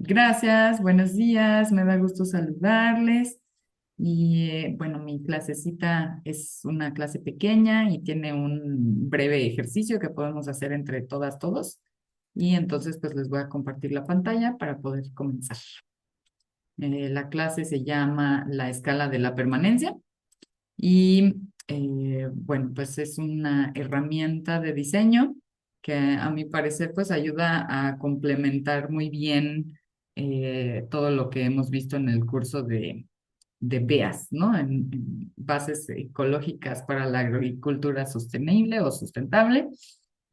Gracias, buenos días, me da gusto saludarles. Bueno, mi clasecita es una clase pequeña y tiene un breve ejercicio que podemos hacer entre todas, todos. Y entonces, pues les voy a compartir la pantalla para poder comenzar. La clase se llama La escala de la permanencia y bueno, pues es una herramienta de diseño que a mi parecer pues ayuda a complementar muy bien todo lo que hemos visto en el curso de BEAS, ¿no? En bases ecológicas para la agricultura sostenible o sustentable.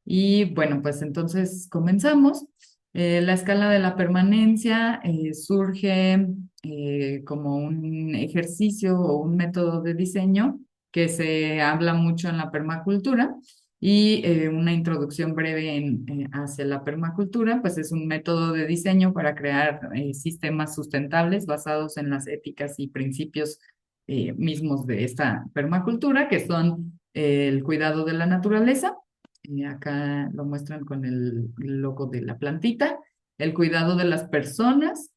Y bueno, pues entonces comenzamos. La escala de la permanencia surge como un ejercicio o un método de diseño que se habla mucho en la permacultura y una introducción breve hacia la permacultura, pues es un método de diseño para crear sistemas sustentables basados en las éticas y principios mismos de esta permacultura, que son el cuidado de la naturaleza, acá lo muestran con el logo de la plantita, el cuidado de las personas,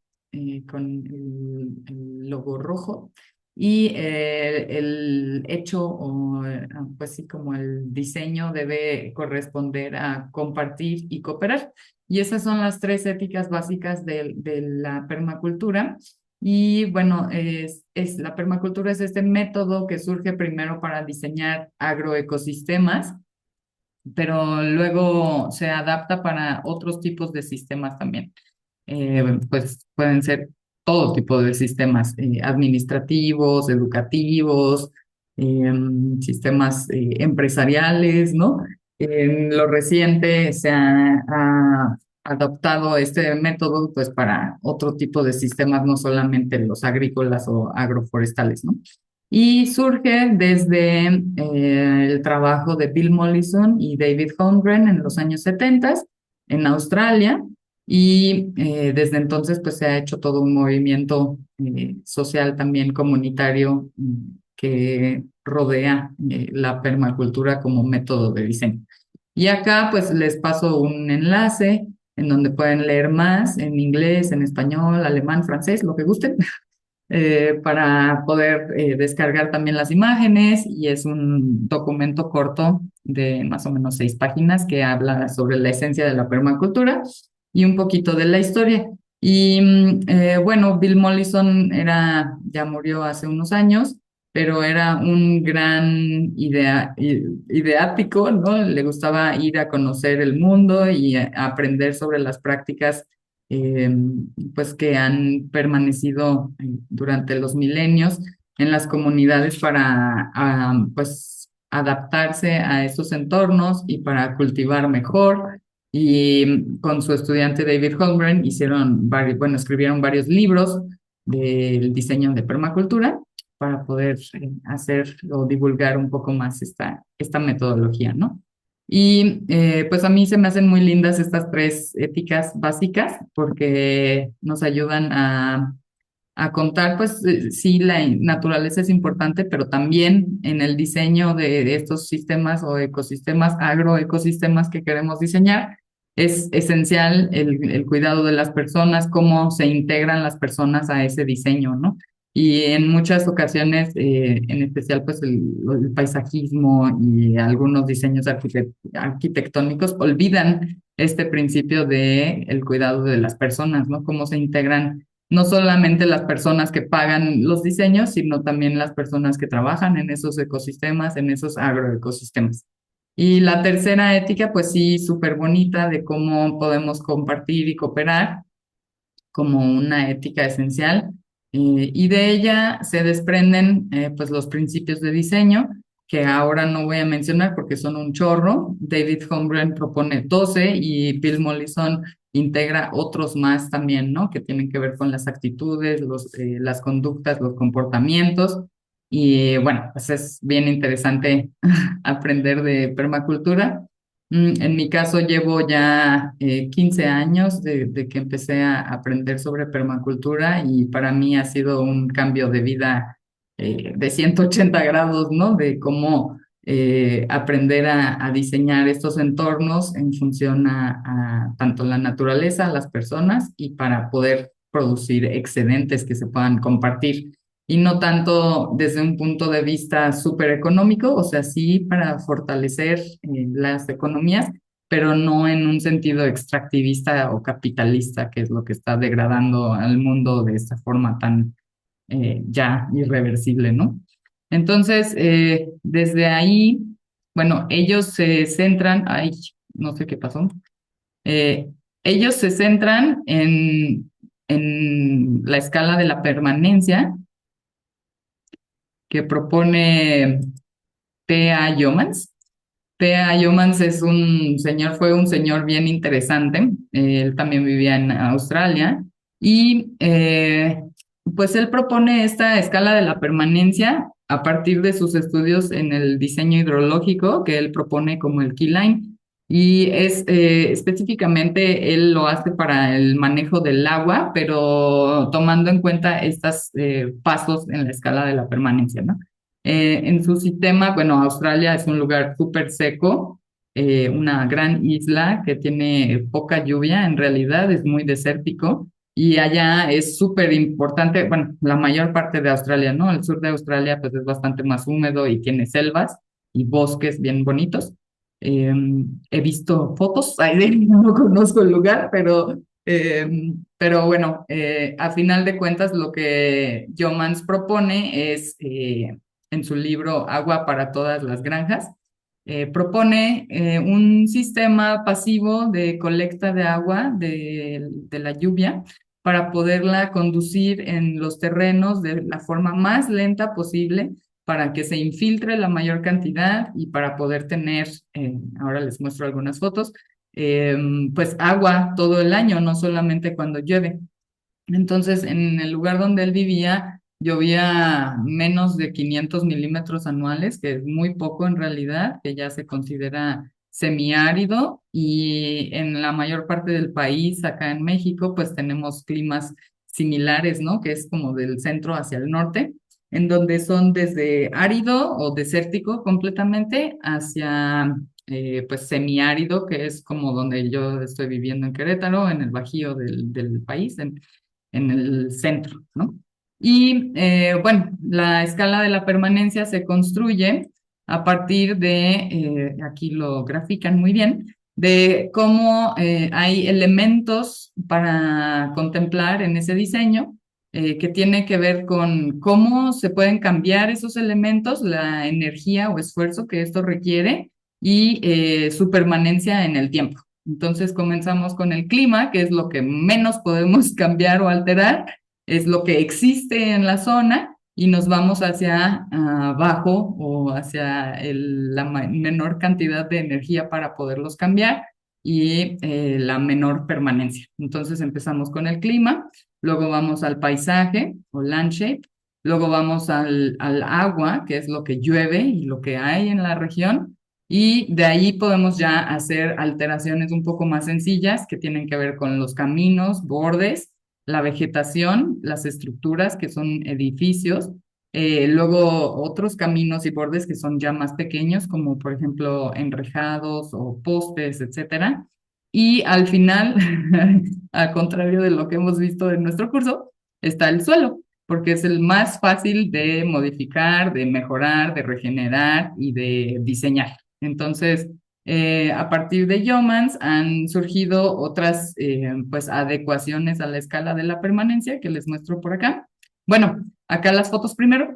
con el logo rojo, y el hecho, o pues sí, como el diseño debe corresponder a compartir y cooperar. Y esas son las tres éticas básicas de la permacultura. Y bueno, la permacultura es este método que surge primero para diseñar agroecosistemas, pero luego se adapta para otros tipos de sistemas también. Pues pueden ser todo tipo de sistemas administrativos, educativos, sistemas empresariales, ¿no? En lo reciente ha adoptado este método pues para otro tipo de sistemas, no solamente los agrícolas o agroforestales, ¿no? Y surge desde el trabajo de Bill Mollison y David Holmgren en los años 70 en Australia, y desde entonces pues se ha hecho todo un movimiento social también comunitario que rodea la permacultura como método de diseño. Y acá pues les paso un enlace en donde pueden leer más en inglés, en español, alemán, francés, lo que gusten, para poder descargar también las imágenes, y es un documento corto de más o menos 6 páginas que habla sobre la esencia de la permacultura y un poquito de la historia. Y bueno, Bill Mollison ya murió hace unos años, pero era un gran ideático, ¿no? Le gustaba ir a conocer el mundo y a aprender sobre las prácticas eh, pues que han permanecido durante los milenios en las comunidades para pues adaptarse a estos entornos y para cultivar mejor. Y con su estudiante David Holmgren bueno, escribieron varios libros del diseño de permacultura para poder hacer o divulgar un poco más esta metodología, ¿no? Y pues a mí se me hacen muy lindas estas tres éticas básicas porque nos ayudan a contar, pues sí, la naturaleza es importante, pero también en el diseño de estos sistemas o ecosistemas, agroecosistemas que queremos diseñar, es esencial el cuidado de las personas, cómo se integran las personas a ese diseño, ¿no? Y en muchas ocasiones, en especial pues el paisajismo y algunos diseños arquitectónicos olvidan este principio de el cuidado de las personas, ¿no? Cómo se integran no solamente las personas que pagan los diseños, sino también las personas que trabajan en esos ecosistemas, en esos agroecosistemas. Y la tercera ética, pues sí, súper bonita de cómo podemos compartir y cooperar como una ética esencial. Y de ella se desprenden pues los principios de diseño, que ahora no voy a mencionar porque son un chorro. David Holmgren propone 12 y Bill Mollison integra otros más también, ¿no? Que tienen que ver con las actitudes, las conductas, los comportamientos. Y bueno, pues es bien interesante aprender de permacultura. En mi caso llevo ya 15 años de que empecé a aprender sobre permacultura, y para mí ha sido un cambio de vida de 180 grados, ¿no? De cómo aprender a diseñar estos entornos en función a tanto la naturaleza, a las personas y para poder producir excedentes que se puedan compartir. Y no tanto desde un punto de vista súper económico, o sea, sí para fortalecer las economías, pero no en un sentido extractivista o capitalista, que es lo que está degradando al mundo de esta forma tan ya irreversible, ¿no? Entonces, desde ahí, bueno, ellos se centran, ay, no sé qué pasó. Eh, Ellos se centran en la escala de la permanencia que propone T.A. Yeomans. T.A. Yeomans es un señor, fue un señor bien interesante. Él también vivía en Australia y pues él propone esta escala de la permanencia a partir de sus estudios en el diseño hidrológico que él propone como el keyline. Y es específicamente él lo hace para el manejo del agua, pero tomando en cuenta estos pasos en la escala de la permanencia, ¿no? En su sistema, bueno, Australia es un lugar súper seco, una gran isla que tiene poca lluvia, en realidad es muy desértico y allá es súper importante, bueno, la mayor parte de Australia, ¿no? El sur de Australia pues es bastante más húmedo y tiene selvas y bosques bien bonitos. Eh, He visto fotos, no conozco el lugar, pero bueno, a final de cuentas lo que Jomans propone es en su libro Agua para todas las granjas, propone un sistema pasivo de colecta de agua de la lluvia para poderla conducir en los terrenos de la forma más lenta posible para que se infiltre la mayor cantidad y para poder tener, ahora les muestro algunas fotos, eh, pues agua todo el año, no solamente cuando llueve. Entonces, en el lugar donde él vivía, llovía menos de 500 milímetros anuales, que es muy poco en realidad, que ya se considera semiárido. Y en la mayor parte del país, acá en México, pues tenemos climas similares, ¿no? Que es como del centro hacia el norte, en donde son desde árido o desértico completamente hacia pues semiárido, que es como donde yo estoy viviendo en Querétaro, en el bajío del país, en el centro, ¿no? Y bueno, la escala de la permanencia se construye a partir de, aquí lo grafican muy bien, de cómo hay elementos para contemplar en ese diseño que tiene que ver con cómo se pueden cambiar esos elementos, la energía o esfuerzo que esto requiere y su permanencia en el tiempo. Entonces comenzamos con el clima, que es lo que menos podemos cambiar o alterar, es lo que existe en la zona y nos vamos hacia abajo o hacia la menor cantidad de energía para poderlos cambiar y la menor permanencia. Entonces empezamos con el clima, luego vamos al paisaje o landscape, luego vamos al agua, que es lo que llueve y lo que hay en la región, y de ahí podemos ya hacer alteraciones un poco más sencillas que tienen que ver con los caminos, bordes, la vegetación, las estructuras que son edificios, luego otros caminos y bordes que son ya más pequeños, como por ejemplo enrejados o postes, etcétera. Y al final, al contrario de lo que hemos visto en nuestro curso, está el suelo, porque es el más fácil de modificar, de mejorar, de regenerar y de diseñar. Entonces, a partir de Yeomans han surgido otras pues adecuaciones a la escala de la permanencia que les muestro por acá. Bueno, acá las fotos primero,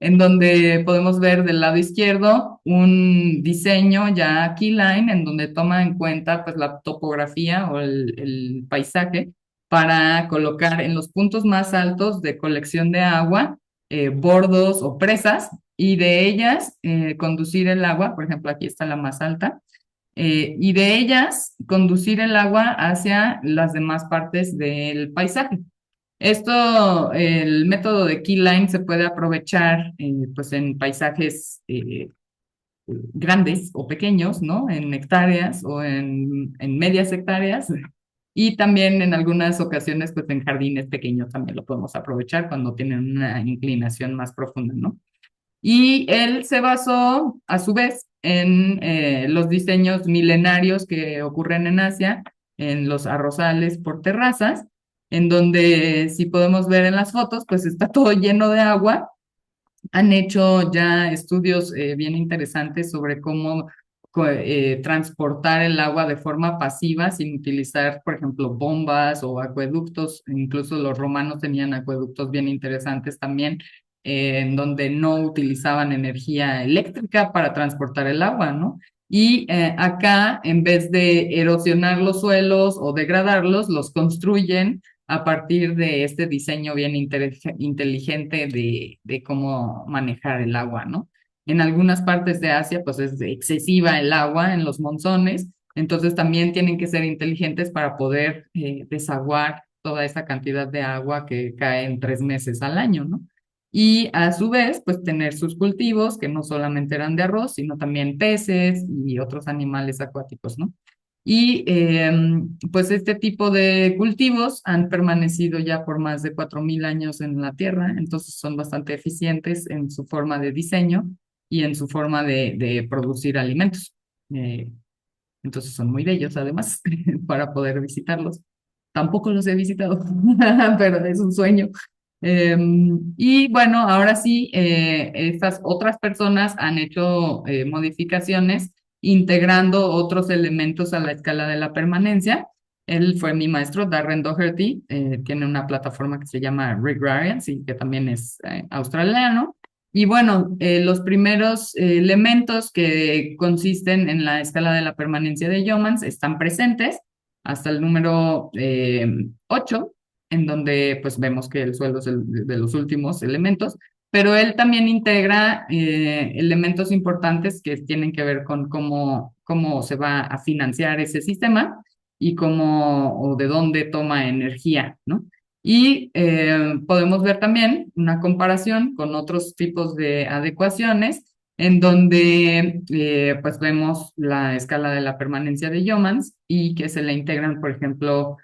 en donde podemos ver del lado izquierdo un diseño ya keyline en donde toma en cuenta pues la topografía o el paisaje para colocar en los puntos más altos de colección de agua bordos o presas y de ellas conducir el agua, por ejemplo, aquí está la más alta, y de ellas conducir el agua hacia las demás partes del paisaje. Esto, el método de keyline se puede aprovechar pues en paisajes grandes o pequeños, ¿no? En hectáreas o en medias hectáreas. Y también en algunas ocasiones, pues en jardines pequeños también lo podemos aprovechar cuando tienen una inclinación más profunda, ¿no? Y él se basó, a su vez, en los diseños milenarios que ocurren en Asia, en los arrozales por terrazas, en donde, si podemos ver en las fotos, pues está todo lleno de agua. Han hecho ya estudios bien interesantes sobre cómo transportar el agua de forma pasiva sin utilizar, por ejemplo, bombas o acueductos. Incluso los romanos tenían acueductos bien interesantes también, en donde no utilizaban energía eléctrica para transportar el agua, ¿no? Y acá, en vez de erosionar los suelos o degradarlos, los construyen a partir de este diseño bien inteligente de cómo manejar el agua, ¿no? En algunas partes de Asia, pues es excesiva el agua en los monzones, entonces también tienen que ser inteligentes para poder desaguar toda esa cantidad de agua que cae en 3 meses al año, ¿no? Y a su vez, pues tener sus cultivos, que no solamente eran de arroz, sino también peces y otros animales acuáticos, ¿no? Y pues este tipo de cultivos han permanecido ya por más de 4.000 años en la Tierra, entonces son bastante eficientes en su forma de diseño y en su forma de producir alimentos. Eh, entonces son muy bellos además para poder visitarlos. Tampoco los he visitado, pero es un sueño. Y bueno, ahora sí, estas otras personas han hecho modificaciones integrando otros elementos a la escala de la permanencia. Él fue mi maestro, Darren Doherty, tiene una plataforma que se llama Regrarians y que también es australiano. Y bueno, los primeros elementos que consisten en la escala de la permanencia de Yeomans están presentes hasta el número 8, en donde pues vemos que el suelo es el de los últimos elementos, pero él también integra elementos importantes que tienen que ver con cómo se va a financiar ese sistema y cómo o de dónde toma energía, ¿no? Y podemos ver también una comparación con otros tipos de adecuaciones en donde pues vemos la escala de la permanencia de Yeomans y que se le integran, por ejemplo,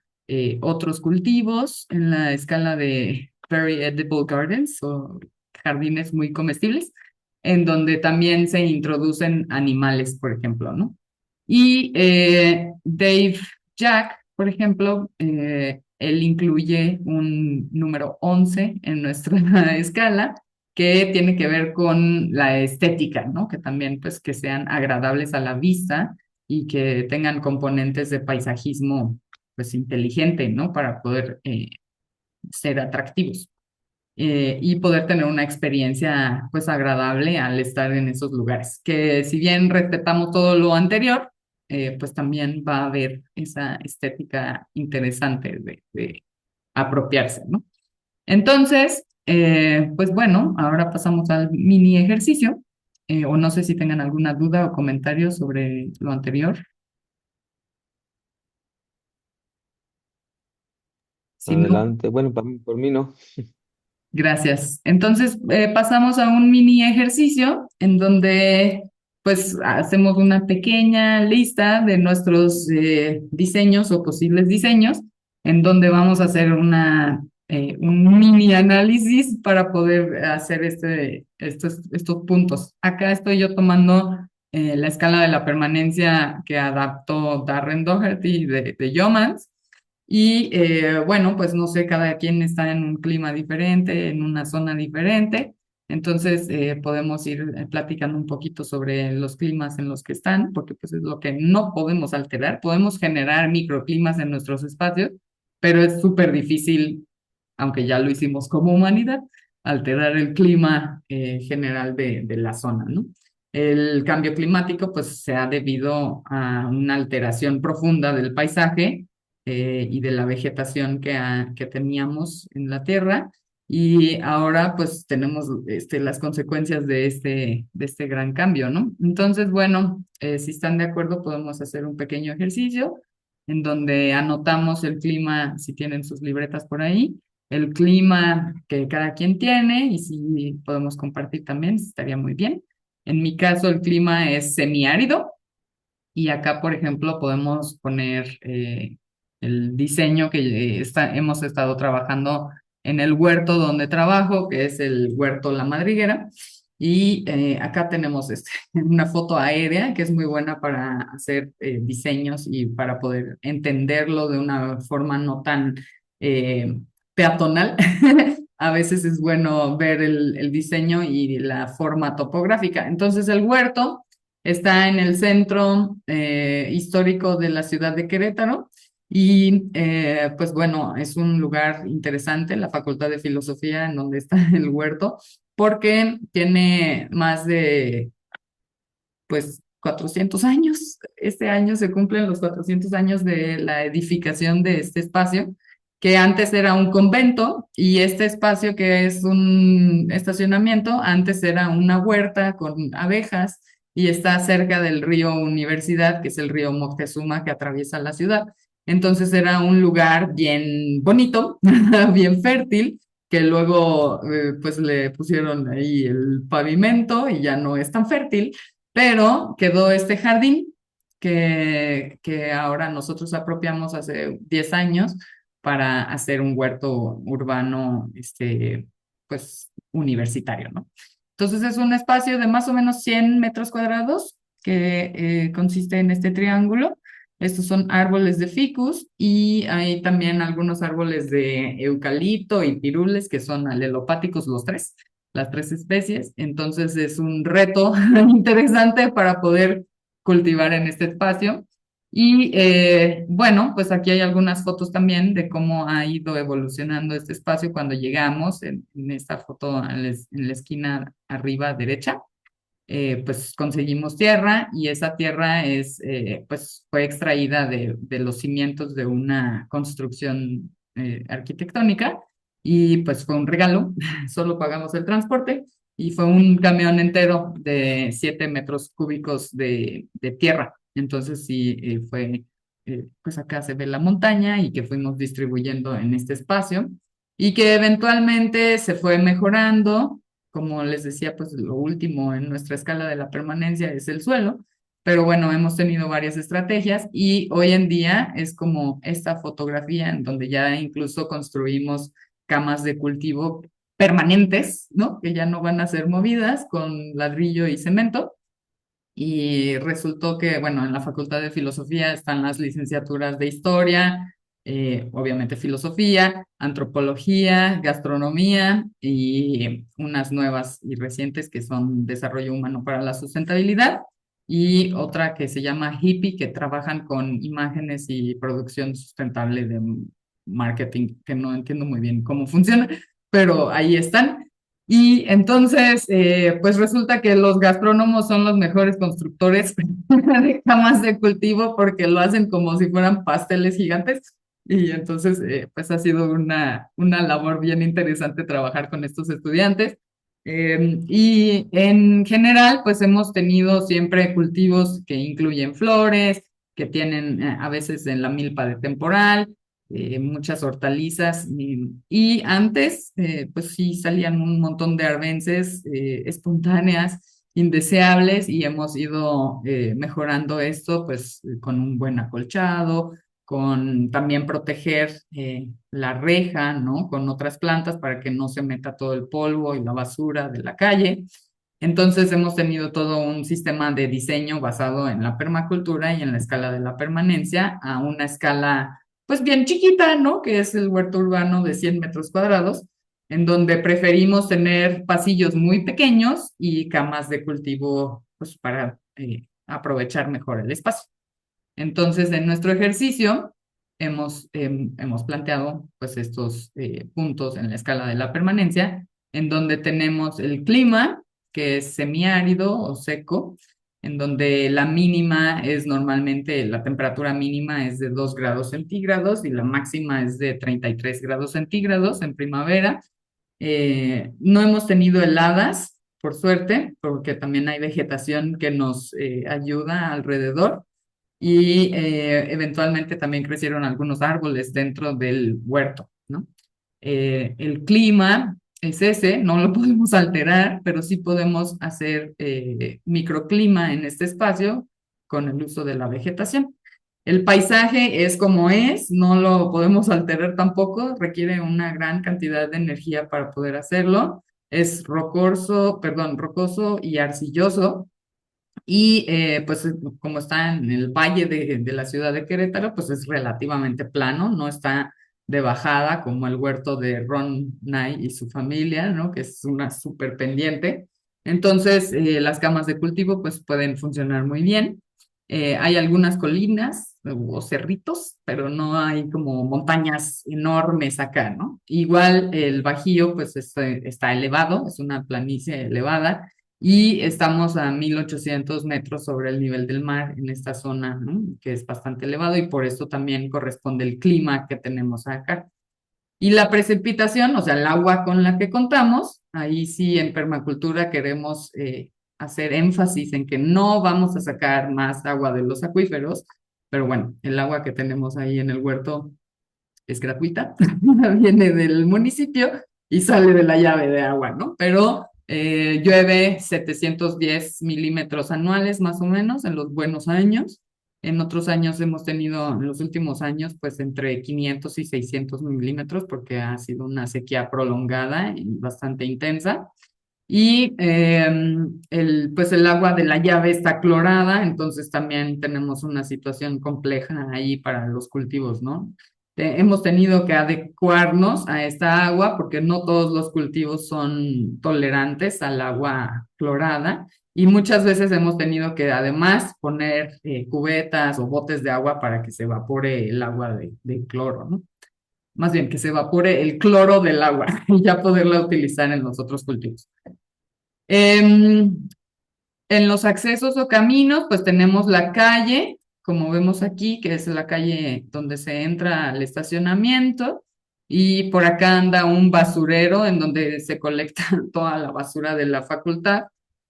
otros cultivos en la escala de Very Edible Gardens o jardines muy comestibles, en donde también se introducen animales, por ejemplo, ¿no? Y Dave Jack, por ejemplo, él incluye un número 11 en nuestra escala que tiene que ver con la estética, ¿no? Que también, pues, que sean agradables a la vista y que tengan componentes de paisajismo, pues, inteligente, ¿no? Para poder ser atractivos y poder tener una experiencia, pues, agradable al estar en esos lugares. Que si bien respetamos todo lo anterior, pues también va a haber esa estética interesante de apropiarse, ¿no? Entonces, pues bueno, ahora pasamos al mini ejercicio, o no sé si tengan alguna duda o comentario sobre lo anterior. Si no, Adelante. Bueno, por mí no. gracias. Entonces, pasamos a un mini ejercicio en donde pues hacemos una pequeña lista de nuestros diseños o posibles diseños, en donde vamos a hacer un mini análisis para poder hacer estos puntos. Acá estoy yo tomando la escala de la permanencia que adaptó Darren Doherty de Yeomans y bueno, pues no sé, cada quien está en un clima diferente, en una zona diferente. Entonces podemos ir platicando un poquito sobre los climas en los que están, porque pues es lo que no podemos alterar. Podemos generar microclimas en nuestros espacios, pero es súper difícil, aunque ya lo hicimos como humanidad, alterar el clima general de la zona, ¿no? El cambio climático pues se ha debido a una alteración profunda del paisaje y de la vegetación que teníamos en la Tierra. Y ahora pues tenemos las consecuencias de este gran cambio, ¿no? Entonces, bueno, si están de acuerdo, podemos hacer un pequeño ejercicio en donde anotamos el clima, si tienen sus libretas por ahí, el clima que cada quien tiene y si podemos compartir también, estaría muy bien. En mi caso, el clima es semiárido, y acá, por ejemplo, podemos poner el diseño que hemos estado trabajando en el huerto donde trabajo, que es el huerto La Madriguera. Y acá tenemos una foto aérea que es muy buena para hacer diseños y para poder entenderlo de una forma no tan eh, peatonal. A veces es bueno ver el diseño y la forma topográfica. Entonces, el huerto está en el centro histórico de la ciudad de Querétaro. Y pues bueno, es un lugar interesante, la Facultad de Filosofía, en donde está el huerto, porque tiene más de, pues, 400 años. Este año se cumplen los 400 años de la edificación de este espacio, que antes era un convento, y este espacio que es un estacionamiento, antes era una huerta con abejas y está cerca del río Universidad, que es el río Moctezuma que atraviesa la ciudad. Entonces era un lugar bien bonito, bien fértil, que luego pues le pusieron ahí el pavimento y ya no es tan fértil, pero quedó este jardín que ahora nosotros apropiamos hace 10 años para hacer un huerto urbano, pues universitario, ¿no? Entonces es un espacio de más o menos 100 metros cuadrados que consiste en este triángulo. Estos son árboles de ficus y hay también algunos árboles de eucalipto y pirules que son alelopáticos los tres, las tres especies. Entonces es un reto interesante para poder cultivar en este espacio. Y bueno, pues aquí hay algunas fotos también de cómo ha ido evolucionando este espacio cuando llegamos en esta foto en la esquina arriba derecha. Pues conseguimos tierra y esa tierra pues fue extraída de los cimientos de una construcción arquitectónica y pues fue un regalo, solo pagamos el transporte y fue un camión entero de 7 metros cúbicos de tierra. Entonces sí, pues acá se ve la montaña y que fuimos distribuyendo en este espacio y que eventualmente se fue mejorando. Como les decía, pues lo último en nuestra escala de la permanencia es el suelo, pero bueno, hemos tenido varias estrategias y hoy en día es como esta fotografía en donde ya incluso construimos camas de cultivo permanentes, ¿no? Que ya no van a ser movidas con ladrillo y cemento. Y resultó que, bueno, en la Facultad de Filosofía están las licenciaturas de Historia, obviamente Filosofía, Antropología, Gastronomía y unas nuevas y recientes que son Desarrollo Humano para la Sustentabilidad y otra que se llama Hippie, que trabajan con imágenes y producción sustentable de marketing, que no entiendo muy bien cómo funciona, pero ahí están. Y entonces, pues resulta que los gastrónomos son los mejores constructores de camas de cultivo porque lo hacen como si fueran pasteles gigantes. Y entonces, pues ha sido una labor bien interesante trabajar con estos estudiantes. Y en general, pues hemos tenido siempre cultivos que incluyen flores, que tienen a veces en la milpa de temporal, muchas hortalizas y antes pues sí salían un montón de arbences espontáneas, indeseables y hemos ido mejorando esto pues con un buen acolchado, con también proteger la reja, ¿no? Con otras plantas para que no se meta todo el polvo y la basura de la calle. Entonces hemos tenido todo un sistema de diseño basado en la permacultura y en la escala de la permanencia a una escala pues bien chiquita, ¿no? Que es el huerto urbano de 100 metros cuadrados, en donde preferimos tener pasillos muy pequeños y camas de cultivo pues para aprovechar mejor el espacio. Entonces, en nuestro ejercicio hemos planteado pues estos puntos en la escala de la permanencia, en donde tenemos el clima, que es semiárido o seco, en donde la mínima es normalmente, la temperatura mínima es de 2 grados centígrados y la máxima es de 33 grados centígrados en primavera. No hemos tenido heladas, por suerte, porque también hay vegetación que nos ayuda alrededor y eventualmente también crecieron algunos árboles dentro del huerto, ¿no? El clima es ese, no lo podemos alterar, pero sí podemos hacer microclima en este espacio con el uso de la vegetación. El paisaje es como es, no lo podemos alterar tampoco, requiere una gran cantidad de energía para poder hacerlo. es rocoso y arcilloso. Y pues como está en el valle de la ciudad de Querétaro, pues es relativamente plano, no está de bajada como el huerto de Ron Nye y su familia, ¿no? Que es una súper pendiente. Entonces, las camas de cultivo pues pueden funcionar muy bien. Hay algunas colinas o cerritos, pero no hay como montañas enormes acá, ¿no? Igual el Bajío pues está elevado, es una planicie elevada y estamos a 1800 metros sobre el nivel del mar en esta zona, ¿no? Que es bastante elevado y por eso también corresponde el clima que tenemos acá. Y la precipitación, o sea, el agua con la que contamos, ahí sí en permacultura queremos hacer énfasis en que no vamos a sacar más agua de los acuíferos, pero bueno, el agua que tenemos ahí en el huerto es gratuita, viene del municipio y sale de la llave de agua, ¿no? Pero llueve 710 milímetros anuales más o menos en los buenos años. En otros años hemos tenido, en los últimos años, pues entre 500 y 600 milímetros porque ha sido una sequía prolongada y bastante intensa. Y pues el agua de la llave está clorada, entonces también tenemos una situación compleja ahí para los cultivos, ¿no? Hemos tenido que adecuarnos a esta agua porque no todos los cultivos son tolerantes al agua clorada y muchas veces hemos tenido que además poner cubetas o botes de agua para que se evapore el agua de cloro, ¿no? Más bien que se evapore el cloro del agua y ya poderla utilizar en los otros cultivos. En los accesos o caminos, pues tenemos la calle, como vemos aquí, que es la calle donde se entra al estacionamiento, y por acá anda un basurero en donde se colecta toda la basura de la facultad,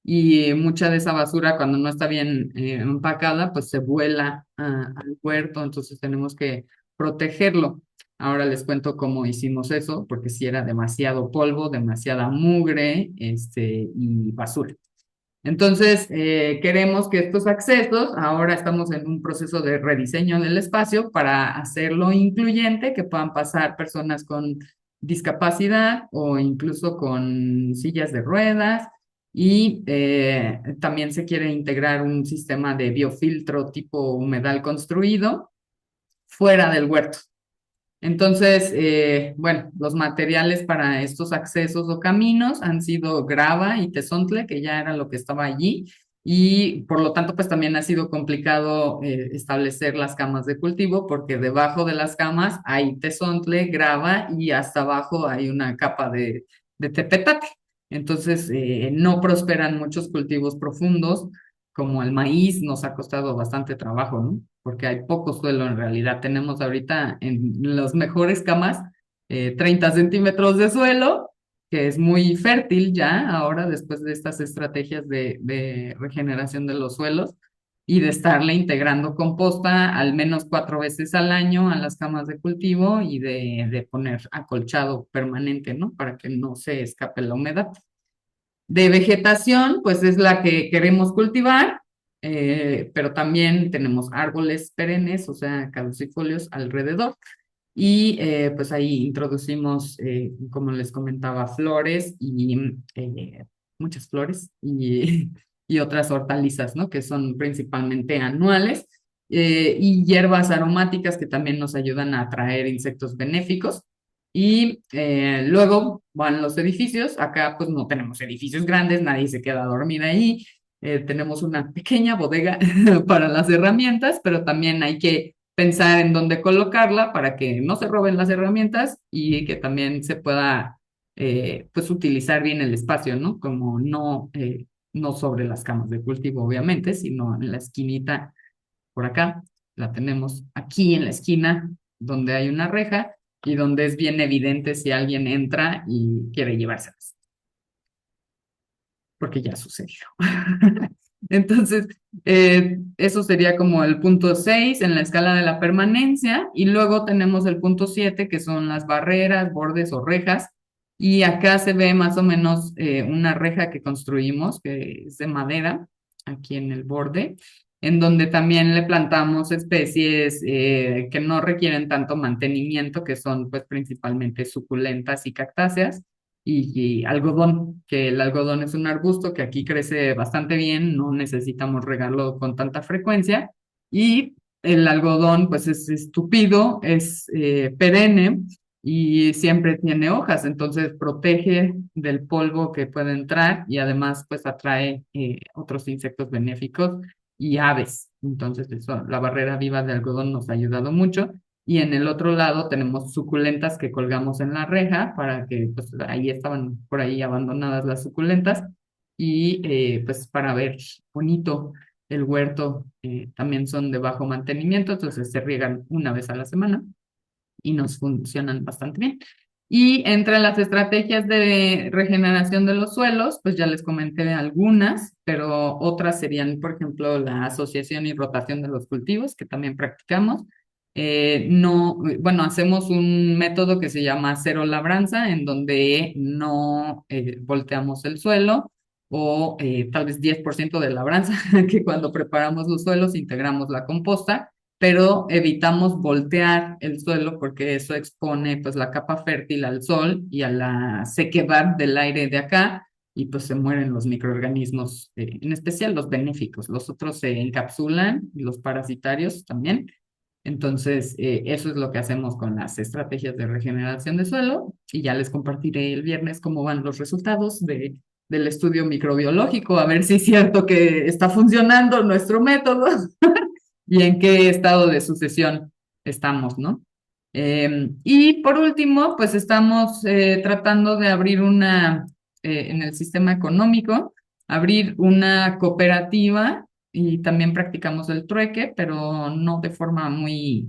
y mucha de esa basura, cuando no está bien empacada, pues se vuela al puerto, entonces tenemos que protegerlo. Ahora les cuento cómo hicimos eso, porque si era demasiado polvo, demasiada mugre, y basura. Entonces, queremos que estos accesos, ahora estamos en un proceso de rediseño del espacio para hacerlo incluyente, que puedan pasar personas con discapacidad o incluso con sillas de ruedas. Y también se quiere integrar un sistema de biofiltro tipo humedal construido fuera del huerto. Entonces, bueno, los materiales para estos accesos o caminos han sido grava y tezontle, que ya era lo que estaba allí, y por lo tanto, pues también ha sido complicado establecer las camas de cultivo, porque debajo de las camas hay tezontle, grava y hasta abajo hay una capa de tepetate. Entonces, no prosperan muchos cultivos profundos, como el maíz, nos ha costado bastante trabajo, ¿no? Porque hay poco suelo en realidad. Tenemos ahorita en las mejores camas 30 centímetros de suelo, que es muy fértil ya ahora después de estas estrategias de regeneración de los suelos y de estarle integrando composta al menos 4 veces al año a las camas de cultivo y de poner acolchado permanente, ¿no? Para que no se escape la humedad. De vegetación, pues es la que queremos cultivar, pero también tenemos árboles perennes, o sea, caducifolios alrededor. Y pues ahí introducimos, como les comentaba, flores y muchas flores y otras hortalizas, ¿no? Que son principalmente anuales. Y hierbas aromáticas que también nos ayudan a atraer insectos benéficos. Y luego van los edificios. Acá pues no tenemos edificios grandes, nadie se queda a dormir ahí. Tenemos una pequeña bodega para las herramientas, pero también hay que pensar en dónde colocarla para que no se roben las herramientas y que también se pueda pues utilizar bien el espacio, ¿no? Como no sobre las camas de cultivo, obviamente, sino en la esquinita por acá. La tenemos aquí en la esquina donde hay una reja y donde es bien evidente si alguien entra y quiere llevárselas, porque ya sucedió. Entonces, eso sería como el punto 6 en la escala de la permanencia y luego tenemos el punto 7 que son las barreras, bordes o rejas y acá se ve más o menos una reja que construimos que es de madera aquí en el borde, en donde también le plantamos especies que no requieren tanto mantenimiento, que son pues principalmente suculentas y cactáceas y algodón, que el algodón es un arbusto que aquí crece bastante bien, no necesitamos regarlo con tanta frecuencia y el algodón pues es tupido, es perenne y siempre tiene hojas, entonces protege del polvo que puede entrar y además pues atrae otros insectos benéficos y aves. Entonces eso, la barrera viva de algodón nos ha ayudado mucho. Y en el otro lado tenemos suculentas que colgamos en la reja para que pues ahí estaban por ahí abandonadas las suculentas y pues para ver bonito el huerto también son de bajo mantenimiento, entonces se riegan una vez a la semana y nos funcionan bastante bien. Y entre las estrategias de regeneración de los suelos, pues ya les comenté algunas, pero otras serían, por ejemplo, la asociación y rotación de los cultivos, que también practicamos. No, bueno, hacemos un método que se llama cero labranza, en donde no volteamos el suelo o tal vez 10% de labranza, que cuando preparamos los suelos integramos la composta pero evitamos voltear el suelo porque eso expone pues la capa fértil al sol y a la sequedad del aire de acá y pues se mueren los microorganismos, en especial los benéficos, los otros se encapsulan y los parasitarios también. Entonces, eso es lo que hacemos con las estrategias de regeneración de suelo y ya les compartiré el viernes cómo van los resultados del estudio microbiológico, a ver si es cierto que está funcionando nuestro método y en qué estado de sucesión estamos, ¿no? Y por último, pues estamos tratando de abrir en el sistema económico, abrir una cooperativa y también practicamos el trueque, pero no de forma muy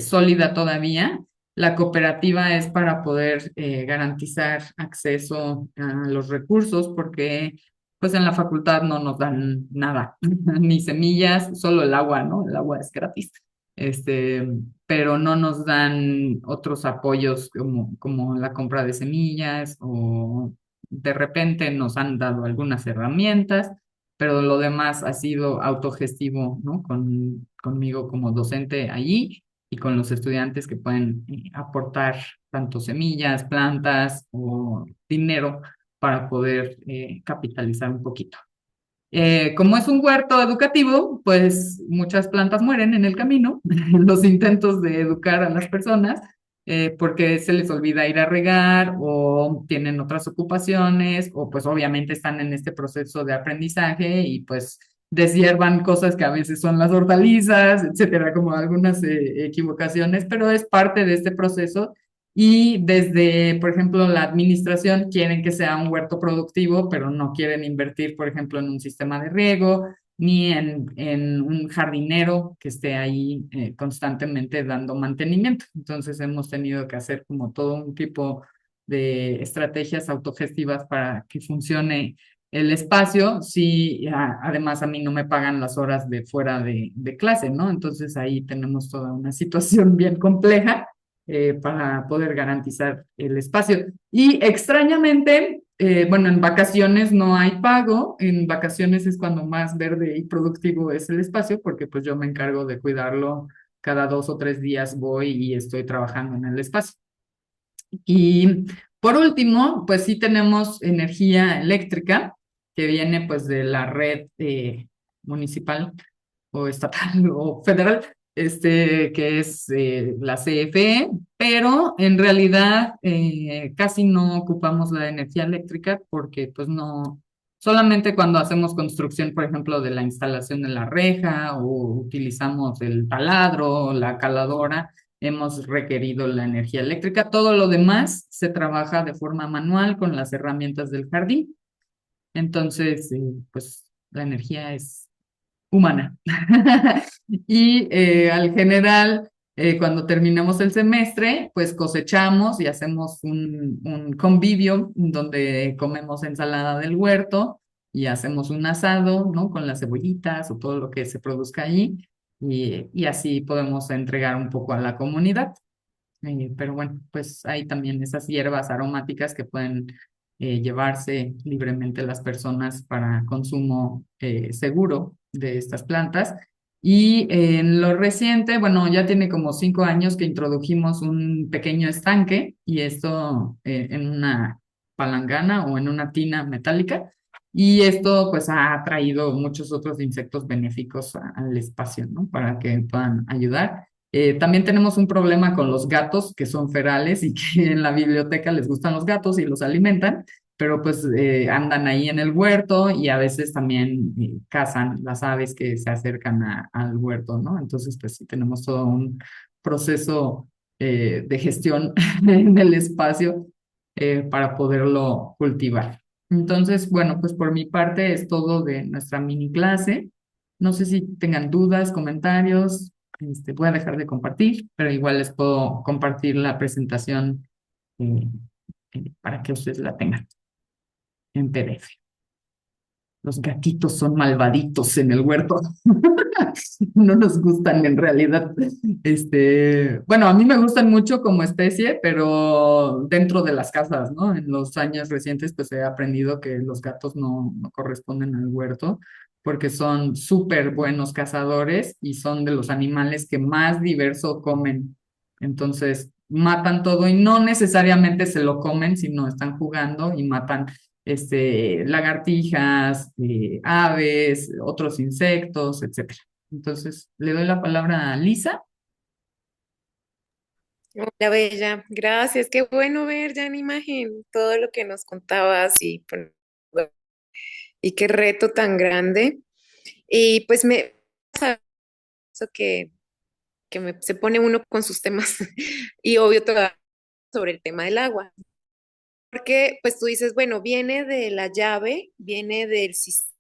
sólida todavía. La cooperativa es para poder garantizar acceso a los recursos porque pues en la facultad no nos dan nada, ni semillas, solo el agua, ¿no? El agua es gratis. Este, pero no nos dan otros apoyos como la compra de semillas o de repente nos han dado algunas herramientas, pero lo demás ha sido autogestivo, ¿no? Conmigo como docente allí y con los estudiantes que pueden aportar tanto semillas, plantas o dinero para poder capitalizar un poquito. Como es un huerto educativo, pues muchas plantas mueren en el camino, en los intentos de educar a las personas, porque se les olvida ir a regar o tienen otras ocupaciones o pues obviamente están en este proceso de aprendizaje y pues deshiervan cosas que a veces son las hortalizas, etcétera, como algunas equivocaciones, pero es parte de este proceso y desde, por ejemplo, la administración quieren que sea un huerto productivo, pero no quieren invertir, por ejemplo, en un sistema de riego ni en un jardinero que esté ahí constantemente dando mantenimiento. Entonces hemos tenido que hacer como todo un tipo de estrategias autogestivas para que funcione el espacio. Si además a mí no me pagan las horas de fuera de clase, ¿no? Entonces ahí tenemos toda una situación bien compleja para poder garantizar el espacio. Y extrañamente, bueno, en vacaciones no hay pago, en vacaciones es cuando más verde y productivo es el espacio, porque pues yo me encargo de cuidarlo cada 2 o 3 días voy y estoy trabajando en el espacio. Y por último, pues sí tenemos energía eléctrica que viene pues de la red municipal o estatal o federal, que es la CFE, pero en realidad casi no ocupamos la energía eléctrica porque pues no, solamente cuando hacemos construcción, por ejemplo, de la instalación de la reja o utilizamos el taladro, la caladora, hemos requerido la energía eléctrica. Todo lo demás se trabaja de forma manual con las herramientas del jardín. Entonces, pues la energía es humana. Y al general, cuando terminamos el semestre, pues cosechamos y hacemos un convivio donde comemos ensalada del huerto y hacemos un asado, ¿no? Con las cebollitas o todo lo que se produzca allí y así podemos entregar un poco a la comunidad. Pero bueno, pues hay también esas hierbas aromáticas que pueden llevarse libremente las personas para consumo seguro de estas plantas. Y en lo reciente, bueno, ya tiene como 5 años que introdujimos un pequeño estanque y esto en una palangana o en una tina metálica. Y esto pues ha traído muchos otros insectos benéficos al espacio, ¿no? Para que puedan ayudar. También tenemos un problema con los gatos que son ferales y que en la biblioteca les gustan los gatos y los alimentan, pero pues andan ahí en el huerto y a veces también cazan las aves que se acercan al huerto, ¿no? Entonces pues sí tenemos todo un proceso de gestión en el espacio para poderlo cultivar. Entonces, bueno, pues por mi parte es todo de nuestra mini clase. No sé si tengan dudas, comentarios. Voy a dejar de compartir, pero igual les puedo compartir la presentación eh, para que ustedes la tengan en PDF. Los gatitos son malvaditos en el huerto. No nos gustan en realidad. Bueno, a mí me gustan mucho como especie, pero dentro de las casas, ¿no? En los años recientes, pues he aprendido que los gatos no corresponden al huerto porque son súper buenos cazadores y son de los animales que más diverso comen. Entonces, matan todo y no necesariamente se lo comen, sino están jugando y matan lagartijas, aves, otros insectos, etcétera. Entonces, le doy la palabra a Lisa. Hola, Bella. Gracias. Qué bueno ver ya en imagen todo lo que nos contabas y qué reto tan grande. Y pues me pasa eso se pone uno con sus temas y obvio todo sobre el tema del agua. Porque pues tú dices, bueno, viene de la llave, viene del sistema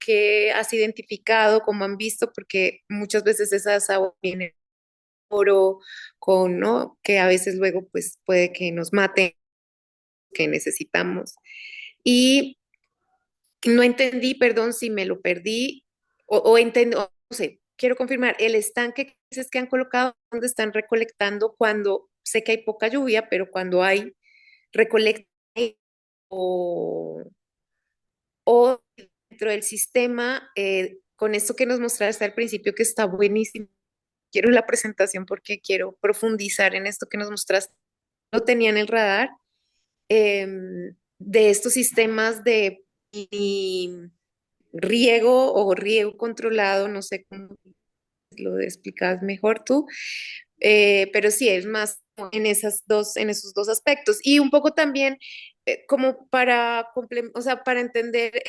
que has identificado, como han visto, porque muchas veces esas aguas vienen oro con, ¿no? Que a veces luego pues puede que nos maten, que necesitamos. Y no entendí, perdón si me lo perdí o entendí, no sé, quiero confirmar, el estanque que dices que han colocado, ¿dónde están recolectando cuando sé que hay poca lluvia, pero cuando hay recolecta o, o dentro del sistema, con esto que nos mostraste al principio que está buenísimo? Quiero la presentación porque quiero profundizar en esto que nos mostraste. No tenía en el radar de estos sistemas de riego o riego controlado, no sé cómo lo explicas mejor tú, pero sí, es más en esos dos aspectos. Y un poco también como o sea, para entender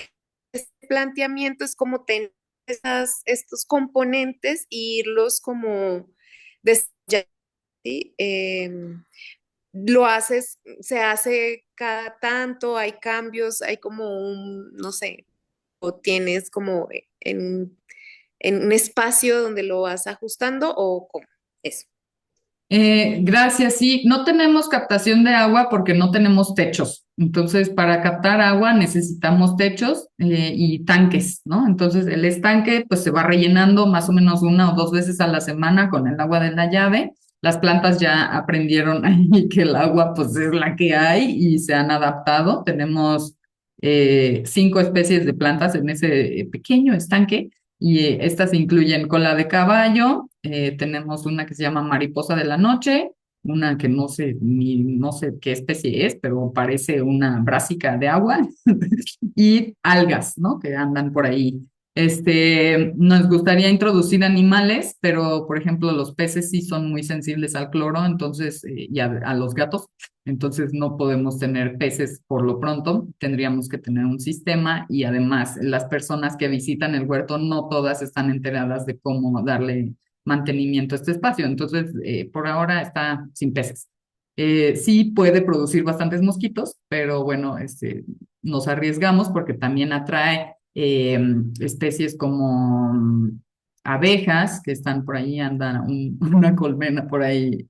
este planteamiento es como tener estos componentes e irlos como desarrollando, ¿sí? Lo haces, se hace cada tanto, hay cambios, hay como un, no sé, o tienes como en un espacio donde lo vas ajustando o cómo, eso. Gracias, sí, no tenemos captación de agua porque no tenemos techos. Entonces, para captar agua necesitamos techos y tanques, ¿no? Entonces, el estanque pues se va rellenando más o menos una o dos veces a la semana con el agua de la llave. Las plantas ya aprendieron ahí que el agua pues es la que hay y se han adaptado. Tenemos 5 especies de plantas en ese pequeño estanque y estas incluyen cola de caballo, tenemos una que se llama mariposa de la noche, una que no sé ni no sé qué especie es, pero parece una brásica de agua, y algas, ¿no? Que andan por ahí. Nos gustaría introducir animales, pero por ejemplo los peces sí son muy sensibles al cloro, entonces, y a los gatos, entonces no podemos tener peces por lo pronto, tendríamos que tener un sistema y además las personas que visitan el huerto no todas están enteradas de cómo darle mantenimiento a este espacio, entonces por ahora está sin peces. Sí puede producir bastantes mosquitos, pero bueno, nos arriesgamos porque también atrae especies como abejas que están por ahí, anda una colmena por ahí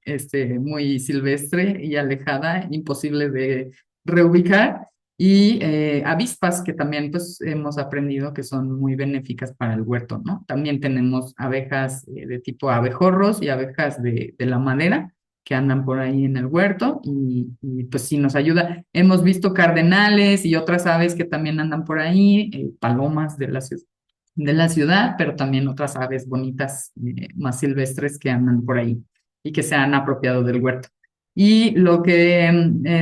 muy silvestre y alejada, imposible de reubicar, y avispas que también pues hemos aprendido que son muy benéficas para el huerto, ¿no? También tenemos abejas de tipo abejorros y abejas de la madera que andan por ahí en el huerto y, pues sí nos ayuda. Hemos visto cardenales y otras aves que también andan por ahí, palomas de la ciudad, pero también otras aves bonitas, más silvestres que andan por ahí y que se han apropiado del huerto. Y lo que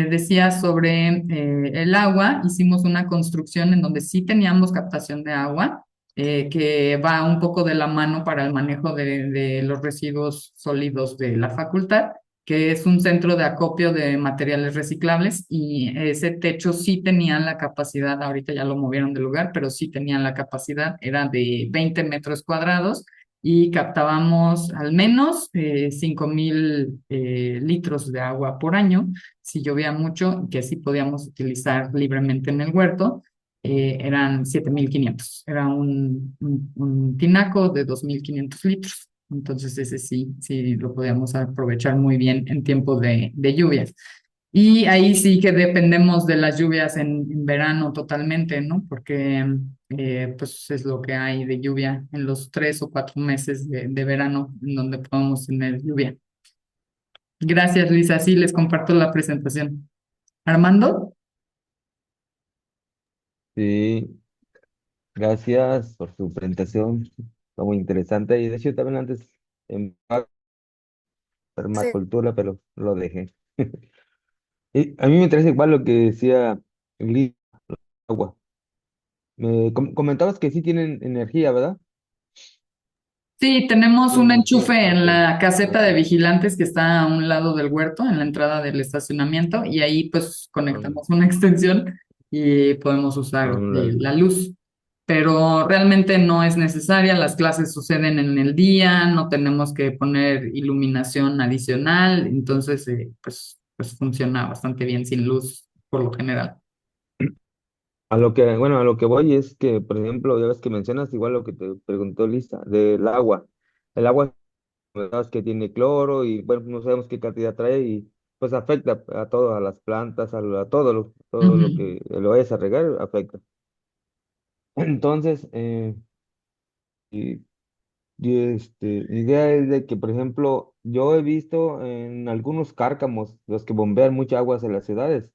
decía sobre el agua, hicimos una construcción en donde sí teníamos captación de agua, que va un poco de la mano para el manejo de los residuos sólidos de la facultad, que es un centro de acopio de materiales reciclables y ese techo sí tenía la capacidad, ahorita ya lo movieron de lugar, pero sí tenían la capacidad, era de 20 metros cuadrados y captábamos al menos 5.000 litros de agua por año, si llovía mucho, que sí podíamos utilizar libremente en el huerto, eran 7.500, era un tinaco de 2.500 litros. Entonces ese sí, sí lo podíamos aprovechar muy bien en tiempo de lluvias. Y ahí sí que dependemos de las lluvias en verano totalmente, ¿no? Porque pues es lo que hay de lluvia en los 3 o 4 meses de verano en donde podemos tener lluvia. Gracias, Lisa. Sí, les comparto la presentación. Armando. Sí, gracias por su presentación. Fue muy interesante. Y de hecho, también antes en Sí, permacultura, pero lo dejé. Y a mí me interesa igual lo que decía el agua. Me comentabas que sí tienen energía, ¿verdad? Sí, tenemos un Tienen energía. enchufe en Ok, la caseta ok. de vigilantes que está a un lado del huerto, en la entrada del estacionamiento, y ahí pues Um, conectamos una extensión y podemos usar um, la luz. Pero realmente no es necesaria, las clases suceden en el día, no tenemos que poner iluminación adicional, entonces pues funciona bastante bien sin luz por lo general. A lo que, bueno, a lo que voy es que, por ejemplo, ya ves que mencionas igual lo que te preguntó Lisa, del agua. El agua sabes que tiene cloro y bueno, no sabemos qué cantidad trae y pues afecta a todo, a las plantas, todo lo Ujú. que lo vayas a regar afecta. Entonces, y, mi idea es de que, por ejemplo, yo he visto en algunos cárcamos, los que bombean mucha agua hacia las ciudades,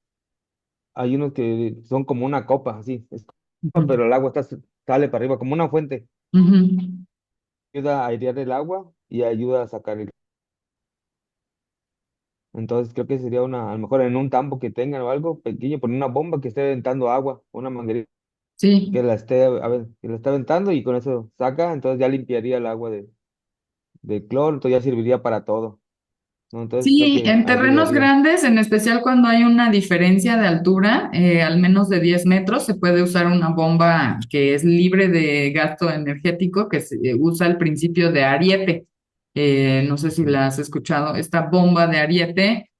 hay unos que son como una copa, así, Ujú. pero el agua sale para arriba, como una fuente, Ujú. ayuda a airear el agua y ayuda a sacar el. Entonces creo que sería a lo mejor en un tambo que tengan o algo pequeño, poner una bomba que esté aventando agua, una manguerita que Sí. la esté, que la esté aventando y con eso saca, entonces ya limpiaría el agua de cloro, entonces ya serviría para todo, ¿no? Entonces creo Sí, que en terrenos ayudaría. grandes, en especial cuando hay una diferencia de altura, al menos de 10 metros, se puede usar una bomba que es libre de gasto energético, que se usa el principio de Ariete. No sé si Ujú, la has escuchado. Esta bomba de Ariete,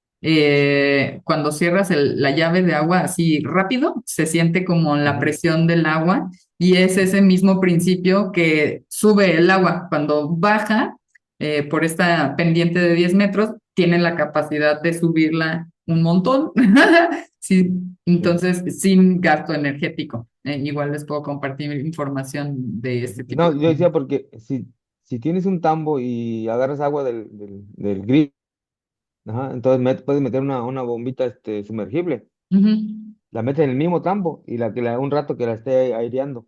cuando cierras la llave de agua así rápido, se siente como la ujú. presión del agua y es ese mismo principio que sube el agua. Cuando baja por esta pendiente de 10 metros, tienen la capacidad de subirla un montón. Sí, Sí. entonces, sin gasto energético. Igual les puedo compartir información de este tipo No, de yo decía porque si tienes un tambo y agarras agua del grifo, ajá, entonces puedes meter una bombita sumergible, Ujú. la metes en el mismo tambo y un rato que la esté aireando.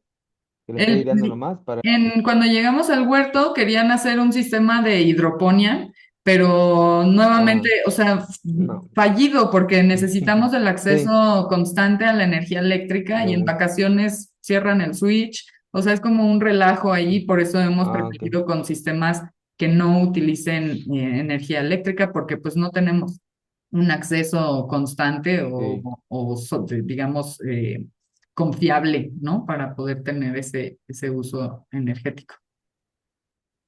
Que le esté El- aireando nomás para. cuando llegamos al huerto querían hacer un sistema de hidroponía, pero nuevamente, Ah, o sea, no. fallido porque necesitamos el Sí. acceso constante a la energía eléctrica y en Luego. vacaciones cierran el switch, o sea, es como un relajo ahí, por eso hemos Ah, ok. preferido con sistemas que no utilicen energía eléctrica porque pues no tenemos un acceso constante Sí. digamos, confiable, ¿no? Para poder tener ese uso energético.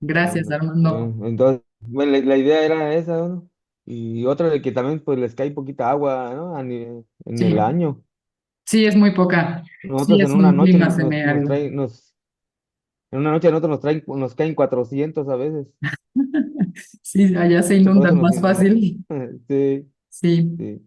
Gracias, Ándale. Armando. Entonces, bueno, la idea era esa, ¿no? Y otra de que también pues les cae poquita agua, ¿no? En el Sí, año. sí, es muy poca. Sí, Nosotros en es una un noche clima nos semiárido. traen, en una noche a nosotros nos caen 400 a veces. Sí, allá se Por eso inundan nos. más fácil. Sí, Sí. sí.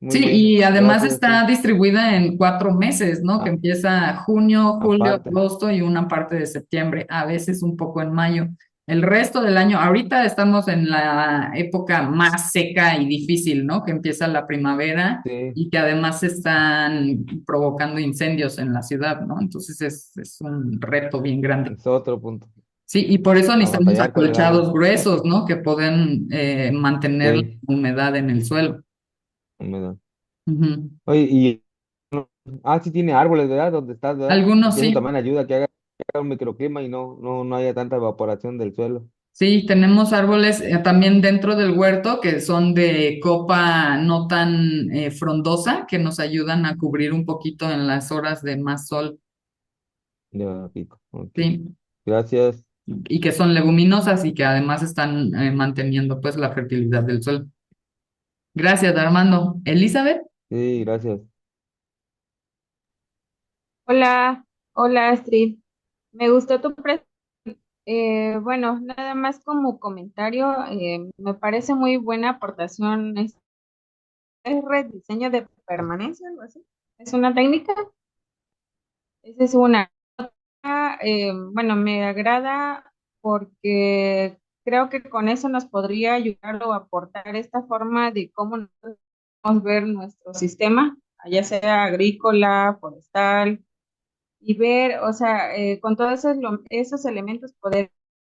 Muy Sí, bien. y además Gracias, está sí. distribuida en 4 meses, ¿no? Que Ah, empieza junio, julio, aparte. agosto y una parte de septiembre, a veces un poco en mayo. El resto del año, ahorita estamos en la época más seca y difícil, ¿no? Que empieza la primavera Sí, y que además se están provocando incendios en la ciudad, ¿no? Entonces es un reto bien grande. es otro punto. Sí, y por eso a necesitamos batallar con el agua. acolchados gruesos, ¿no? Que pueden mantener la Sí, humedad en el suelo. humedad. Ujú. Oye, sí tiene árboles, ¿verdad? Donde estás, ¿verdad? Algunos Y eso sí. también ayuda a que haga un microclima y no haya tanta evaporación del suelo. Sí, tenemos árboles también dentro del huerto que son de copa no tan frondosa, que nos ayudan a cubrir un poquito en las horas de más sol, Ya, pico. Ok. sí, Gracias. y que son leguminosas y que además están manteniendo pues la fertilidad del suelo. Gracias, Armando. Elizabeth, Sí, gracias. Hola, hola Astrid. Me gustó tu bueno, nada más como comentario, me parece muy buena aportación. Es rediseño de permanencia, algo así. Es una técnica. Esa es una. Bueno, me agrada porque creo que con eso nos podría ayudar o aportar esta forma de cómo nosotros podemos ver nuestro sistema, ya sea agrícola, forestal y ver, o sea, con todos esos elementos poder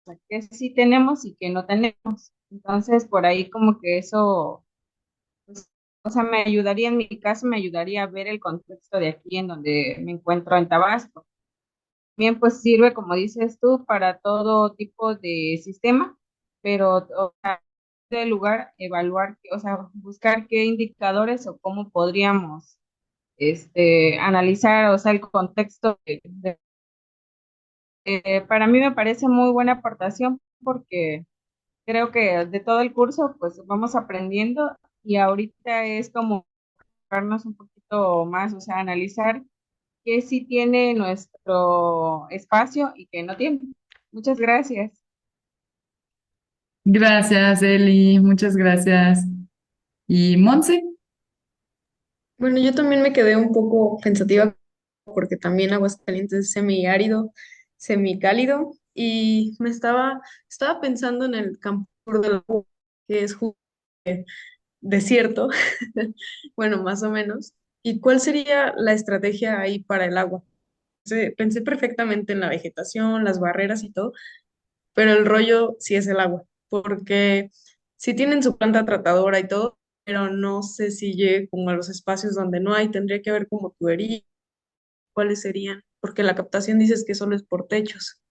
ver qué sí tenemos y qué no tenemos. Entonces, por ahí como que eso, pues, o sea, me ayudaría, en mi caso, me ayudaría a ver el contexto de aquí en donde me encuentro en Tabasco. Bien, pues sirve, como dices tú, para todo tipo de sistema, pero o sea, de lugar, evaluar, o sea, buscar qué indicadores o cómo podríamos analizar, o sea, el contexto para mí me parece muy buena aportación porque creo que de todo el curso pues vamos aprendiendo y ahorita es como vernos un poquito más, o sea, analizar qué sí tiene nuestro espacio y qué no tiene. Muchas gracias. gracias, Eli, muchas gracias. ¿Y Monse? Bueno, yo también me quedé un poco pensativa porque también Aguascalientes es semiárido, semicálido y estaba pensando en el campo del agua, que es desierto, bueno, más o menos. ¿Y cuál sería la estrategia ahí para el agua? Pensé perfectamente en la vegetación, las barreras y todo, pero el rollo sí es el agua, porque sí tienen su planta tratadora y todo, pero no sé si llegue como a los espacios donde no hay, tendría que ver como tubería, cuáles serían, porque la captación dices que solo es por techos.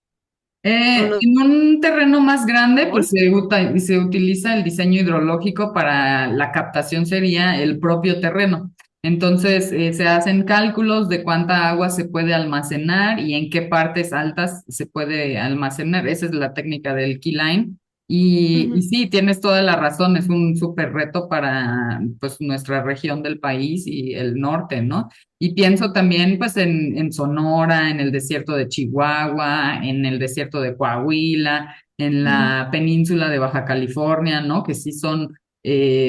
O no. En un terreno más grande, pues se utiliza el diseño hidrológico para la captación, sería el propio terreno. Entonces, se hacen cálculos de cuánta agua se puede almacenar y en qué partes altas se puede almacenar. Esa es la técnica del keyline. Y Ujú. sí, tienes toda la razón, es un súper reto para pues, nuestra región del país y el norte, ¿no? Y pienso también pues en Sonora, en el desierto de Chihuahua, en el desierto de Coahuila, en Ujú. la península de Baja California, ¿no? Que sí son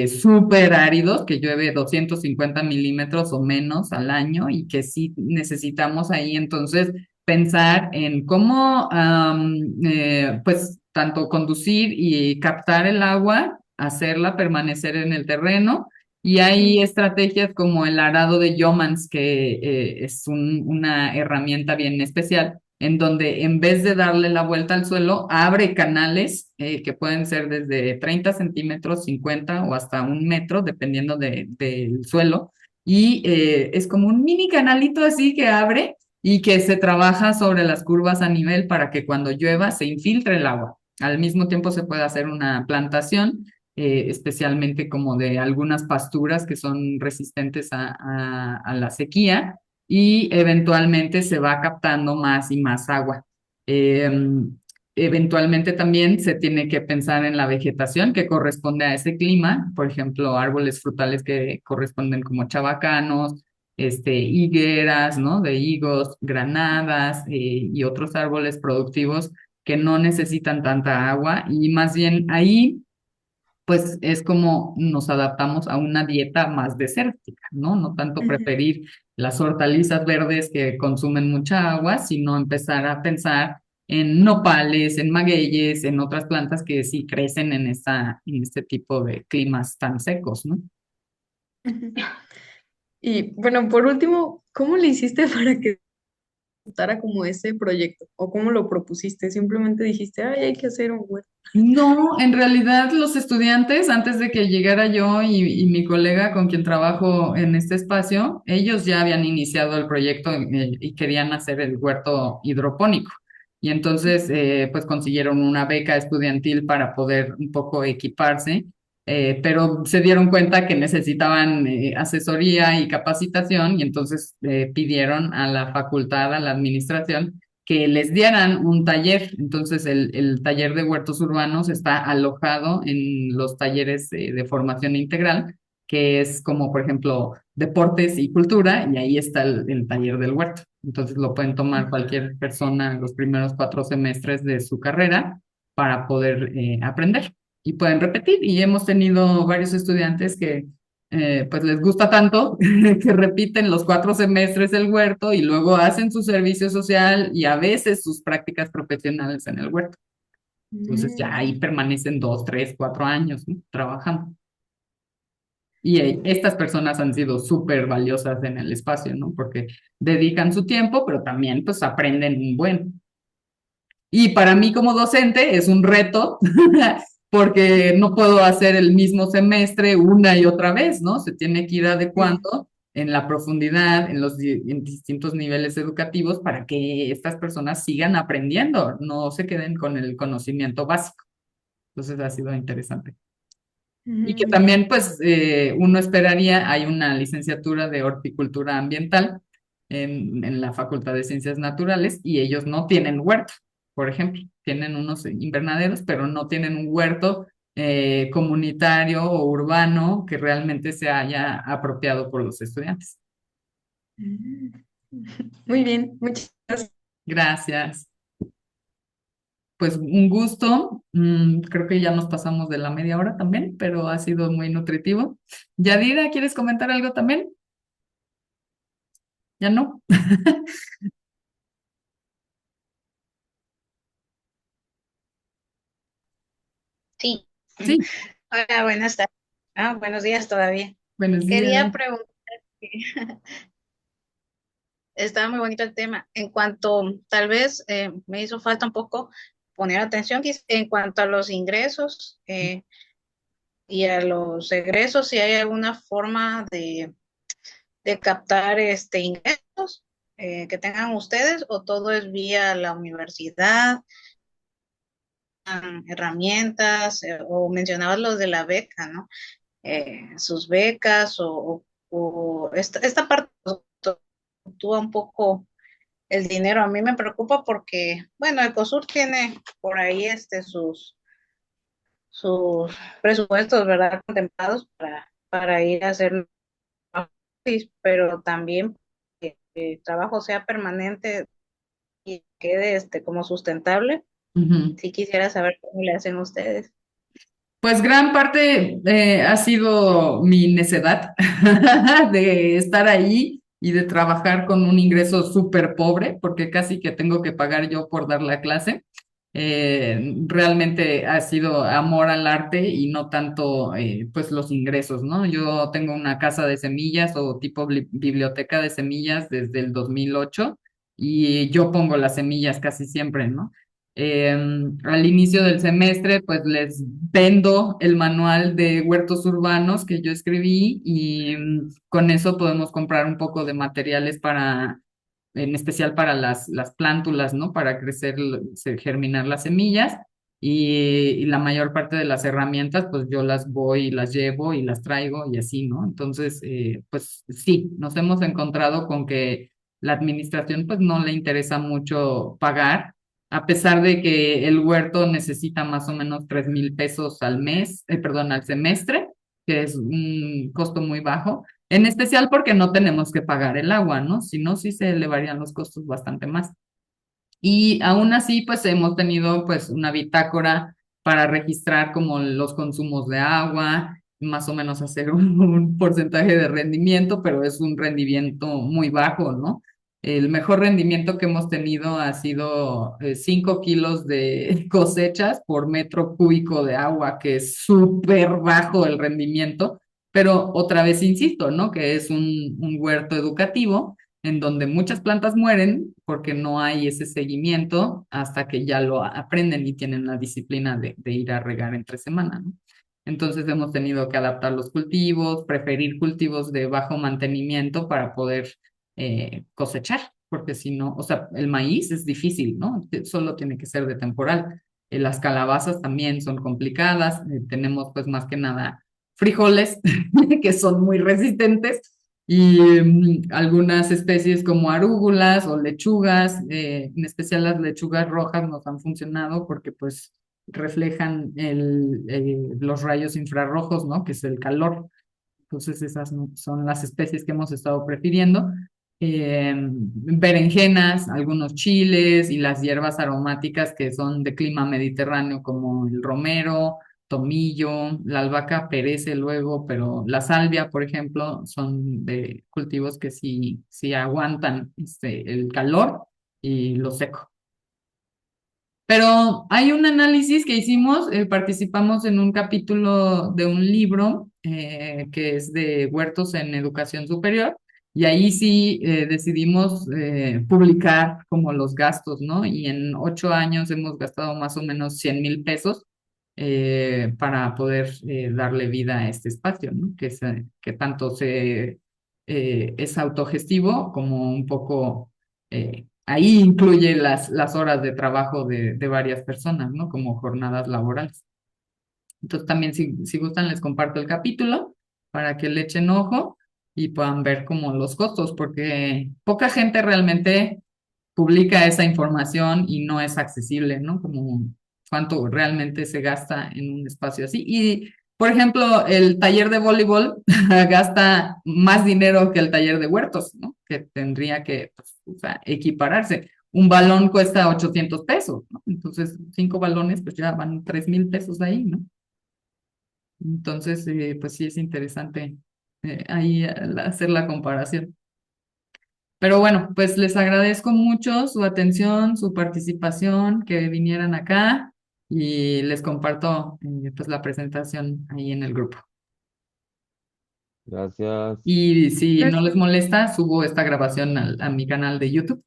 súper áridos, que llueve 250 milímetros o menos al año y que sí necesitamos ahí entonces pensar en cómo pues tanto conducir y captar el agua, hacerla permanecer en el terreno y hay Ujú. estrategias como el arado de Yeomans, que es una herramienta bien especial, en donde en vez de darle la vuelta al suelo, abre canales que pueden ser desde 30 centímetros, 50 o hasta 1 metro, dependiendo del suelo. Y es como un mini canalito así que abre y que se trabaja sobre las curvas a nivel para que cuando llueva se infiltre el agua. Al mismo tiempo se puede hacer una plantación especialmente como de algunas pasturas que son resistentes a la sequía y eventualmente se va captando más y más agua. Eh, Eventualmente también se tiene que pensar en la vegetación que corresponde a ese clima, por ejemplo, árboles frutales que corresponden como chabacanos, higueras, ¿no? De higos, granadas y otros árboles productivos que no necesitan tanta agua y más bien ahí pues es como nos adaptamos a una dieta más desértica, ¿no? No tanto Ujú. preferir las hortalizas verdes que consumen mucha agua, sino empezar a pensar en nopales, en magueyes, en otras plantas que sí crecen en este tipo de climas tan secos, ¿no? Ujú. Y bueno, por último, ¿cómo le hiciste para que gustara como ese proyecto? ¿O cómo lo propusiste? Simplemente dijiste, ay, hay que hacer un huerto. No, en realidad los estudiantes, antes de que llegara yo y mi colega con quien trabajo en este espacio, ellos ya habían iniciado el proyecto y querían hacer el huerto hidropónico. Y entonces, pues consiguieron una beca estudiantil para poder un poco equiparse, pero se dieron cuenta que necesitaban asesoría y capacitación y entonces pidieron a la facultad, a la administración, que les dieran un taller. Entonces, el taller de huertos urbanos está alojado en los talleres de formación integral, que es como, por ejemplo, deportes y cultura, y ahí está el taller del huerto. Entonces, lo pueden tomar cualquier persona los primeros 4 semestres de su carrera para poder aprender y pueden repetir. Y hemos tenido varios estudiantes que pues les gusta tanto que repiten los 4 semestres el huerto y luego hacen su servicio social y a veces sus prácticas profesionales en el huerto. Entonces ya ahí permanecen 2, 3, 4 años, ¿no? Trabajando. Y estas personas han sido súper valiosas en el espacio, ¿no? Porque dedican su tiempo, pero también pues aprenden un buen. Y para mí como docente es un reto porque no puedo hacer el mismo semestre una y otra vez, ¿no? Se tiene que ir adecuando en la profundidad, en distintos niveles educativos para que estas personas sigan aprendiendo, no se queden con el conocimiento básico. Entonces ha sido interesante. Y que Mm, también, pues, uno esperaría, hay una licenciatura de horticultura ambiental en la Facultad de Ciencias Naturales y ellos no tienen huerto, por ejemplo, tienen unos invernaderos, pero no tienen un huerto comunitario o urbano que realmente se haya apropiado por los estudiantes. mm. Muy bien, muchas gracias. Gracias. Pues un gusto. Creo que ya nos pasamos de la media hora también, pero ha sido muy nutritivo. Yadira, ¿quieres comentar algo también? ¿Ya no? Sí. Sí, Hola, buenas tardes. Buenos días todavía. buenos días. Quería preguntar, estaba muy bonito el tema. En cuanto, tal vez me hizo falta un poco poner atención en cuanto a los ingresos y a los egresos, si hay alguna forma de captar ingresos que tengan ustedes o todo es vía la universidad, herramientas, o mencionabas los de la beca, ¿no? Sus becas o esta parte fluctúa un poco el dinero. A mí me preocupa porque, bueno, Ecosur tiene por ahí sus presupuestos, ¿verdad? Contemplados para ir a hacer, pero también que el trabajo sea permanente y quede como sustentable. Ujú. Si quisiera saber cómo le hacen ustedes. Pues gran parte ha sido mi necedad de estar ahí y de trabajar con un ingreso súper pobre, porque casi que tengo que pagar yo por dar la clase. Realmente ha sido amor al arte y no tanto pues los ingresos, ¿no? Yo tengo una casa de semillas o tipo biblioteca de semillas desde el 2008 y yo pongo las semillas casi siempre, ¿no? Al inicio del semestre, pues les vendo el manual de huertos urbanos que yo escribí y con eso podemos comprar un poco de materiales para, en especial para las plántulas, ¿no? Para crecer, germinar las semillas y la mayor parte de las herramientas, pues yo las voy y las llevo y las traigo y así, ¿no? Entonces, pues sí, nos hemos encontrado con que la administración pues no le interesa mucho pagar a pesar de que el huerto necesita más o menos 3,000 pesos al mes, perdón, al semestre, que es un costo muy bajo, en especial porque no tenemos que pagar el agua, ¿no? Si no, sí se elevarían los costos bastante más. Y aún así, pues hemos tenido pues una bitácora para registrar como los consumos de agua, más o menos hacer un porcentaje de rendimiento, pero es un rendimiento muy bajo, ¿no? El mejor rendimiento que hemos tenido ha sido 5 kilos de cosechas por metro cúbico de agua, que es súper bajo el rendimiento, pero otra vez insisto, ¿no? Que es un huerto educativo en donde muchas plantas mueren porque no hay ese seguimiento hasta que ya lo aprenden y tienen la disciplina de ir a regar entre semana, ¿no? Entonces hemos tenido que adaptar los cultivos, preferir cultivos de bajo mantenimiento para poder cosechar, porque si no, o sea, el maíz es difícil, ¿no? Solo tiene que ser de temporal. Las calabazas también son complicadas, tenemos pues más que nada frijoles que son muy resistentes y algunas especies como arúgulas o lechugas, en especial las lechugas rojas nos han funcionado porque pues reflejan los rayos infrarrojos, ¿no? Que es el calor. Entonces esas son las especies que hemos estado prefiriendo. Berenjenas, algunos chiles y las hierbas aromáticas que son de clima mediterráneo como el romero, tomillo, la albahaca perece luego, pero la salvia, por ejemplo, son de cultivos que sí aguantan el calor y lo seco. Pero hay un análisis que hicimos, participamos en un capítulo de un libro que es de huertos en educación superior y ahí sí decidimos publicar como los gastos, ¿no? Y en 8 años hemos gastado más o menos 100,000 pesos para poder darle vida a este espacio, ¿no? Que tanto es autogestivo como un poco ahí incluye las horas de trabajo de varias personas, ¿no? Como jornadas laborales. Entonces también si gustan les comparto el capítulo para que le echen ojo y puedan ver como los costos, porque poca gente realmente publica esa información y no es accesible, ¿no? Como cuánto realmente se gasta en un espacio así. Y, por ejemplo, el taller de voleibol gasta más dinero que el taller de huertos, ¿no? Que tendría que, pues, o sea, equipararse. Un balón cuesta 800 pesos, ¿no? Entonces, 5 balones, pues ya van 3,000 pesos ahí, ¿no? Entonces, pues sí es interesante ahí hacer la comparación. Pero bueno, pues les agradezco mucho su atención, su participación, que vinieran acá y les comparto pues la presentación ahí en el grupo. Gracias. Y si no Gracias. les molesta, subo esta grabación a mi canal de YouTube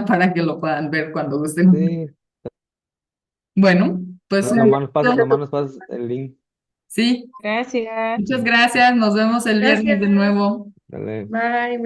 para que lo puedan ver cuando gusten. Sí, Bueno, pues un nomás gusto. nos pasas el link. Sí, Gracias. muchas gracias. Nos vemos el viernes de Gracias. nuevo. Dale. Bye.